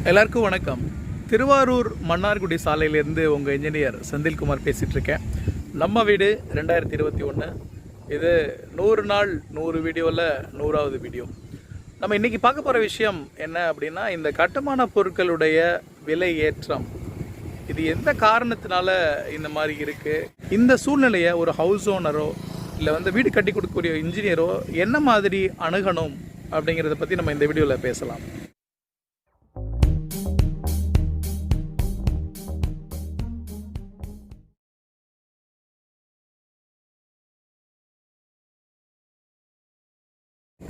எல்லாருக்கும் வணக்கம். திருவாரூர் மன்னார்குடி சாலையிலேருந்து உங்கள் இன்ஜினியர் செந்தில்குமார் பேசிகிட்டு இருக்கேன். நம்ம வீடு 2021. இது 100 நாள் 100 வீடியோவில் 100வது வீடியோ. நம்ம இன்றைக்கி பார்க்க போகிற விஷயம் என்ன அப்படின்னா, இந்த கட்டுமான பொருட்களுடைய விலை ஏற்றம் இது எந்த காரணத்தினால இந்த மாதிரி இருக்குது, இந்த சூழ்நிலையை ஒரு ஹவுஸ் ஓனரோ இல்லை வீடு கட்டி கொடுக்கக்கூடிய இன்ஜினியரோ என்ன மாதிரி அணுகணும் அப்படிங்கிறத பற்றி நம்ம இந்த வீடியோவில் பேசலாம்.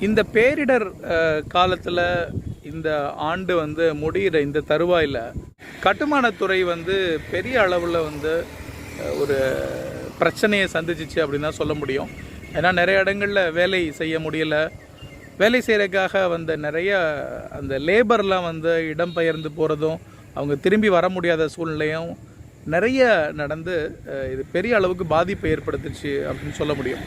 இந்த பேரிடர் காலத்தில் இந்த ஆண்டு முடிகிற இந்த தருவாயில் கட்டுமானத்துறை பெரிய அளவில் ஒரு பிரச்சனையை சந்திச்சிச்சு அப்படின்னு தான் சொல்ல முடியும். ஏன்னா நிறைய இடங்களில் வேலை செய்ய முடியலை. வேலை செய்கிறதுக்காக நிறைய அந்த லேபர்லாம் இடம்பெயர்ந்து போகிறதும் அவங்க திரும்பி வர முடியாத சூழ்நிலையும் நிறைய நடந்து இது பெரிய அளவுக்கு பாதிப்பை ஏற்படுத்துச்சு அப்படின்னு சொல்ல முடியும்.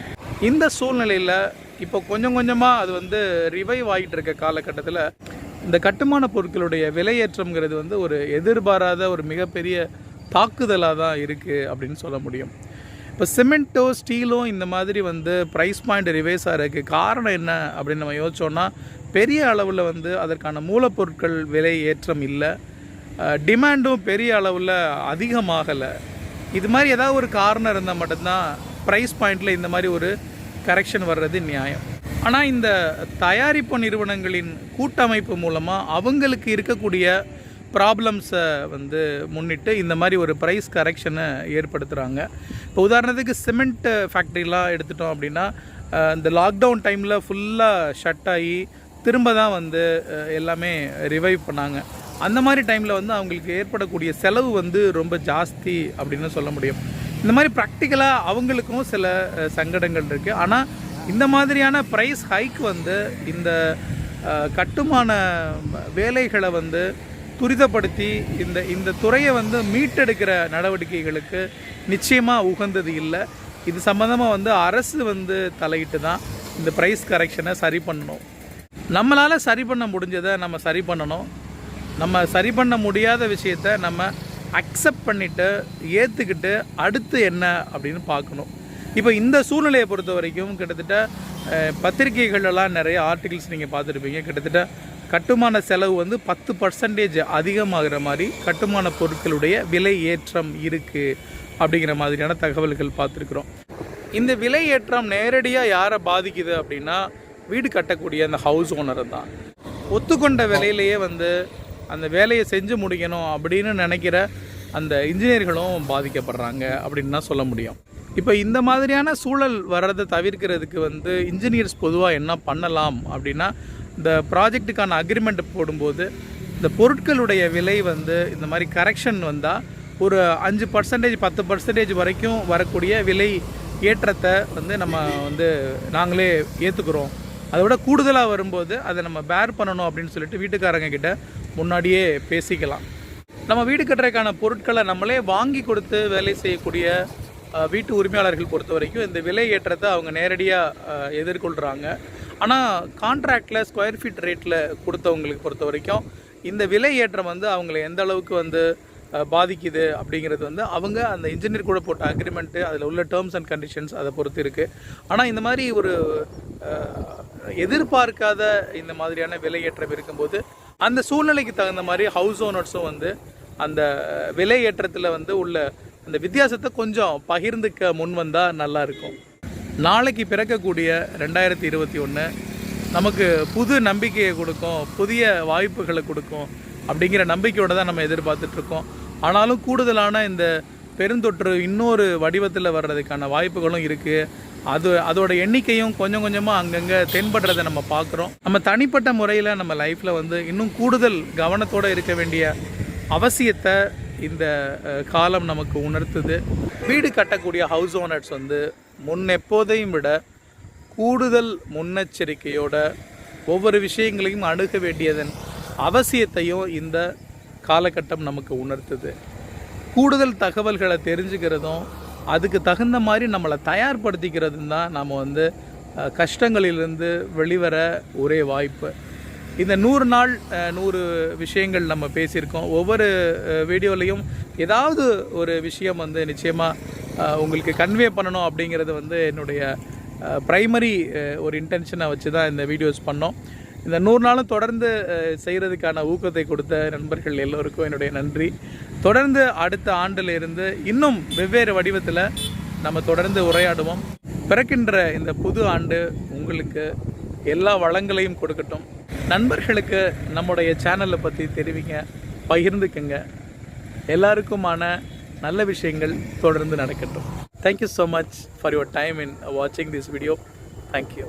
இந்த சூழ்நிலையில் இப்போ கொஞ்சம் கொஞ்சமாக அது ரிவைவ் ஆகிட்டு இருக்க காலகட்டத்தில் இந்த கட்டுமான பொருட்களுடைய விலையேற்றம்ங்கிறது ஒரு எதிர்பாராத ஒரு மிகப்பெரிய தாக்குதலாக தான் இருக்குது அப்படின்னு சொல்ல முடியும். இப்போ சிமெண்ட்டோ ஸ்டீலோ இந்த மாதிரி ப்ரைஸ் பாயிண்ட் ரிவைஸ் ஆகிறதுக்கு காரணம் என்ன அப்படின்னு நம்ம யோசிச்சோன்னா, பெரிய அளவில் அதற்கான மூலப்பொருட்கள் விலை ஏற்றம் இல்லை, டிமாண்டும் பெரிய அளவில் அதிகமாகலை. இது மாதிரி ஏதாவது ஒரு காரணம் இருந்தால் மட்டும்தான் ப்ரைஸ் பாயிண்டில் இந்த மாதிரி ஒரு கரெக்ஷன் வர்றது நியாயம். ஆனால் இந்த தயாரிப்பு நிறுவனங்களின் கூட்டமைப்பு மூலமாக அவங்களுக்கு இருக்கக்கூடிய ப்ராப்ளம்ஸை முன்னிட்டு இந்த மாதிரி ஒரு ப்ரைஸ் கரெக்ஷனை ஏற்படுத்துகிறாங்க. இப்போ உதாரணத்துக்கு சிமெண்ட் ஃபேக்ட்ரிலாம் எடுத்துட்டோம் அப்படின்னா, இந்த லாக்டவுன் டைமில் ஃபுல்லாக ஷட் ஆகி திரும்ப தான் எல்லாமே ரிவைவ் பண்ணாங்க. அந்த மாதிரி டைமில் அவங்களுக்கு ஏற்படக்கூடிய செலவு ரொம்ப ஜாஸ்தி அப்படின்னு சொல்ல முடியும். இந்த மாதிரி ப்ராக்டிக்கலாக அவங்களுக்கும் சில சங்கடங்கள் இருக்குது. ஆனால் இந்த மாதிரியான ப்ரைஸ் ஹைக் இந்த கட்டுமான வேலைகளை துரிதப்படுத்தி இந்த துறையை மீட்டெடுக்கிற நடவடிக்கைகளுக்கு நிச்சயமாக உகந்தது இல்லை. இது சம்மந்தமாக அரசு தலையிட்டு தான் இந்த ப்ரைஸ் கரெக்ஷனை சரி பண்ணணும். நம்மளால் சரி பண்ண முடிஞ்சதை நம்ம சரி பண்ணணும். நம்ம சரி பண்ண முடியாத விஷயத்தை நம்ம அக்செப்ட் பண்ணிவிட்டு ஏற்றுக்கிட்டு அடுத்து என்ன அப்படின்னு பார்க்கணும். இப்போ இந்த சூழ்நிலையை பொறுத்த வரைக்கும் கிட்டத்தட்ட பத்திரிகைகளெல்லாம் நிறைய ஆர்டிகிள்ஸ் நீங்கள் பார்த்துருப்பீங்க. கிட்டத்தட்ட கட்டுமான செலவு 10% அதிகமாகிற மாதிரி கட்டுமான பொருட்களுடைய விலை ஏற்றம் இருக்குது அப்படிங்கிற மாதிரியான தகவல்கள் பார்த்துருக்குறோம். இந்த விலை ஏற்றம் நேரடியாக யாரை பாதிக்குது அப்படின்னா, வீடு கட்டக்கூடிய அந்த ஹவுஸ் ஓனரை தான். ஒத்துக்கொண்ட விலையிலேயே அந்த வேலையை செஞ்சு முடிக்கணும் அப்படின்னு நினைக்கிற அந்த இன்ஜினியர்களும் பாதிக்கப்படுறாங்க அப்படின்னு தான் சொல்ல முடியும். இப்போ இந்த மாதிரியான சூழல் வர்றதை தவிர்க்கிறதுக்கு இன்ஜினியர்ஸ் பொதுவாக என்ன பண்ணலாம் அப்படின்னா, இந்த ப்ராஜெக்ட்டுக்கான அக்ரிமெண்ட் போடும்போது இந்த பொருட்களுடைய விலை இந்த மாதிரி கரெக்ஷன் வந்தால் ஒரு 5% 10% வரைக்கும் வரக்கூடிய விலை ஏற்றத்தை நம்ம நாங்களே ஏற்றுக்கிறோம், அதை விட கூடுதலாக வரும்போது அதை நம்ம பேர் பண்ணணும் அப்படின்னு சொல்லிட்டு வீட்டுக்காரங்க கிட்ட முன்னாடியே பேசிக்கலாம். நம்ம வீடு கட்டுறதுக்கான பொருட்களை நம்மளே வாங்கி கொடுத்து வேலை செய்யக்கூடிய வீட்டு உரிமையாளர்கள் பொறுத்த வரைக்கும் இந்த விலை ஏற்றத்தை அவங்க நேரடியாக எதிர்கொள்கிறாங்க. ஆனால் கான்ட்ராக்டில் ஸ்கொயர் ஃபீட் ரேட்டில் கொடுத்தவங்களுக்கு பொறுத்த வரைக்கும் இந்த விலை ஏற்றம் அவங்கள எந்த அளவுக்கு பாதிக்குது அப்படிங்கிறது அவங்க அந்த இன்ஜினியர் கூட போட்ட அக்ரிமெண்ட்டு, அதில் உள்ள டேர்ம்ஸ் அண்ட் கண்டிஷன்ஸ் அதை பொறுத்து இருக்குது. ஆனால் இந்த மாதிரி ஒரு எதிர்பார்க்காத இந்த மாதிரியான விலையேற்றம் இருக்கும்போது அந்த சூழ்நிலைக்கு தகுந்த மாதிரி ஹவுஸ் ஓனர்ஸும் அந்த விலையேற்றத்தில் உள்ள அந்த வித்தியாசத்தை கொஞ்சம் பகிர்ந்துக்க முன் வந்தால் நல்லாயிருக்கும். நாளைக்கு பிறக்கக்கூடிய 2021 நமக்கு புது நம்பிக்கையை கொடுக்கும், புதிய வாய்ப்புகளை கொடுக்கும் அப்படிங்கிற நம்பிக்கையோடு தான் நம்ம எதிர்பார்த்துட்ருக்கோம். ஆனாலும் கூடுதலான இந்த பெருந்தொற்று இன்னொரு வடிவத்தில் வர்றதுக்கான வாய்ப்புகளும் இருக்குது. அதோட எண்ணிக்கையும் கொஞ்சம் கொஞ்சமாக அங்கங்கே தென்படுறதை நம்ம பார்க்குறோம். நம்ம தனிப்பட்ட முறையில் நம்ம லைஃப்பில் இன்னும் கூடுதல் கவனத்தோடு இருக்க வேண்டிய அவசியத்தை இந்த காலம் நமக்கு உணர்த்துது. வீடு கட்டக்கூடிய ஹவுஸ் ஓனர்ஸ் முன்னெப்போதையும் விட கூடுதல் முன்னெச்சரிக்கையோட ஒவ்வொரு விஷயங்களையும் அணுக வேண்டியதன் அவசியத்தையும் இந்த காலகட்டம் நமக்கு உணர்த்துது. கூடுதல் தகவல்களை தெரிஞ்சுக்கிறதும் அதுக்கு தகுந்த மாதிரி நம்மளை தயார்படுத்திக்கிறதும் தான் நம்ம கஷ்டங்களிலிருந்து வெளிவர ஒரே வாய்ப்பு. இந்த 100 நாள் 100 விஷயங்கள் நம்ம பேசியிருக்கோம். ஒவ்வொரு வீடியோலையும் ஏதாவது ஒரு விஷயம் வந்து நிச்சயமாக உங்களுக்கு கன்வே பண்ணணும் அப்படிங்கிறது வந்து என்னுடைய ப்ரைமரி ஒரு இன்டென்ஷனை வச்சு தான் இந்த வீடியோஸ் பண்ணோம். இந்த 100 நாளும் தொடர்ந்து செய்கிறதுக்கான ஊக்கத்தை கொடுத்த நண்பர்கள் எல்லோருக்கும் என்னுடைய நன்றி. தொடர்ந்து அடுத்த ஆண்டில் இருந்து இன்னும் வெவ்வேறு வடிவத்தில் நம்ம தொடர்ந்து உரையாடுவோம். பிறக்கின்ற இந்த புது ஆண்டு உங்களுக்கு எல்லா வளங்களையும் கொடுக்கட்டும். நண்பர்களுக்கு நம்முடைய சேனலை பற்றி தெரிவிங்க, பகிர்ந்துக்குங்க. எல்லாருக்குமான நல்ல விஷயங்கள் தொடர்ந்து நடக்கட்டும். Thank you so much for your time in watching this video. Thank you.